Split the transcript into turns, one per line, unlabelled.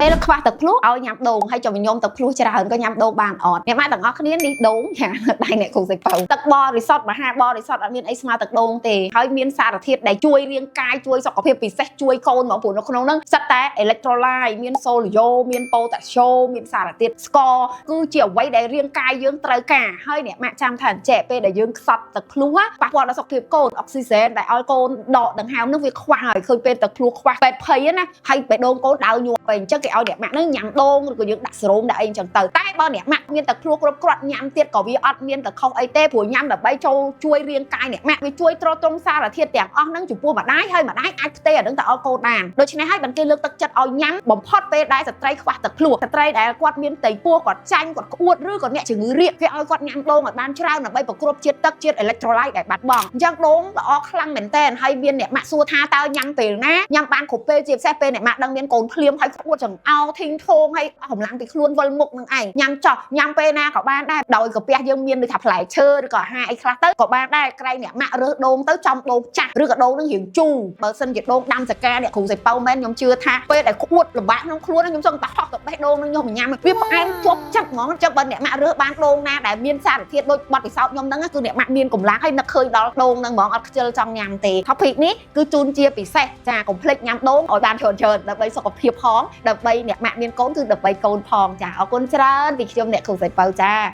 ពេលខ្វះទឹកភ្លុះឲ្យញ៉ាំដូងហើយចាំញោមទឹកភ្លុះច្រើនក៏ញ៉ាំដូងបានអត់អ្នកម៉ែទាំងអស់គ្នានេះដូងចាដៃអ្នកគ្រូសិបើទឹកបរិសុទ្ធមហាបរិសុទ្ធអត់មានអីស្មើទឹកដូងទេហើយមានសារធាតុដែលជួយរាងកាយជួយសុខភាពពិសេសជួយកូនបងប្អូននៅក្នុងហ្នឹងសិតតែអេឡិចត្រូឡាយមានសូឡូយ៉ូមានប៉ូតាស្យូមមានសារធាតុស្ករគឺជាអ្វីដែលរាងកាយយើងត្រូវការហើយអ្នកម៉ាក់ចាំថាអញ្ចេះពេលដែលយើងខ្សត់ទឹកភ្លុះប៉ះពាល់ដល់សុខភាពកូនអុកស៊ីហ្សែនដែលឲ្យកូនដកដង្ហើមនឹងវាខ្វះហើយឃើញពេលទឹកភ្លុះខ្វះពេទ្យភ័យណាហើយបេះដូងកូនដៅញាប់ពេកអញ្ចឹងគេឲ្យអ្នកម៉ាក់នឹងញ៉ាំដូងឬក៏យើងដាក់សេរ៉ូមដាក់អីអញ្ចឹងទៅតែបើអ្នកម៉ាក់មានទឹកភ្លុះគ្រប់គ្រាន់ញ៉ាំទៀតក៏វាអត់មានតែខុសអីទេព្រោះញ៉ាំដើម្បីចូលជួយរាងកាយអ្នកម៉ាក់វាជួយទ្រទ្រង់សារធាតុទាំងអស់ហ្នឹងចំពោះម្ដាយហើយម្ដាយអាចផ្ទេរអានឹងទៅឲ្យកូនបានដូច្នេះហើយបានគេលើកទឹកចិត្តឲ្យញ៉ាំបំផុតពេលដែលស្ត្រីខ្វះទឹកភ្លុះស្ត្រីដែលគាត់មានផ្ទៃពោះគាត់ចាញ់គាត់ក្អួតឬក៏អ្នកជំងឺរាគគេឲ្យគាត់ញ៉ាំដូងឲ្យបានច្រើនដើម្បីប្រគ្រប់ជាតិទឹកជាតិអេឡិចត្រូឡាយដែលបាត់បង់អញ្ចឹងដូងល្អខ្លាំងមែនតើហើយមានអ្នកម៉ាក់សួរថាតើញ៉ាំពេលណាញ៉ាំបានគ្រប់ពេលជាពិសេសពេលអ្នកម៉ាក់ដឹងមានកូនភ្លាមហើយក្អួតចង្អោធីងធងហើយអស់កម្លាំងពីខ្លួនវិលមុខនឹងឯងញ៉ាំចោះញ៉ាំពេលណាក៏បានដែរដោយកាពះយើងមានដូចថាផ្លែឈើឬក៏អាហារអីខ្លះទៅក៏បានដែរក្រែងអ្នកម៉ាក់រើសដូងទៅចំដូងចាស់ឬក៏ដូងនឹងរៀងជូរបើសិនជាដូងដាំសកាអ្នកគ្រូសិប៉ៅមែនខ្ញុំជឿថាពេលដែលក្អួតលំបាកក្នុងខ្លួនខ្ញុំចង់តែហោះទៅបេះដូងនឹងខ្ញុំញ៉ាំវាផ្អែមជាប់ចិត្តហ្មងចឹងបើអ្នកម៉ាក់រើសបានដូងណាដែលមានសារធាតុដូចបត់ពិសោធន៍ខ្ញុំហ្នឹងគឺអ្នកម៉ាក់មានកម្លាំងហើយនឹកឃើញដល់ដូងហ្នឹងហ្មងអត់ខ្ជិលចង់ញ៉ាំទេ topic នេះគឺជូនជាពិសេសចាកុំភ្លេចញ៉ាំដូងឲ្យបានច្រើនដើម្បីសុខភាពផងដើម្បីអ្នកម៉ាក់មានកូនគឺដើម្បីកូនផងចាអរគុណច្រើនពីខ្ញុំអ្នកគ្រូសិប៉ៅចា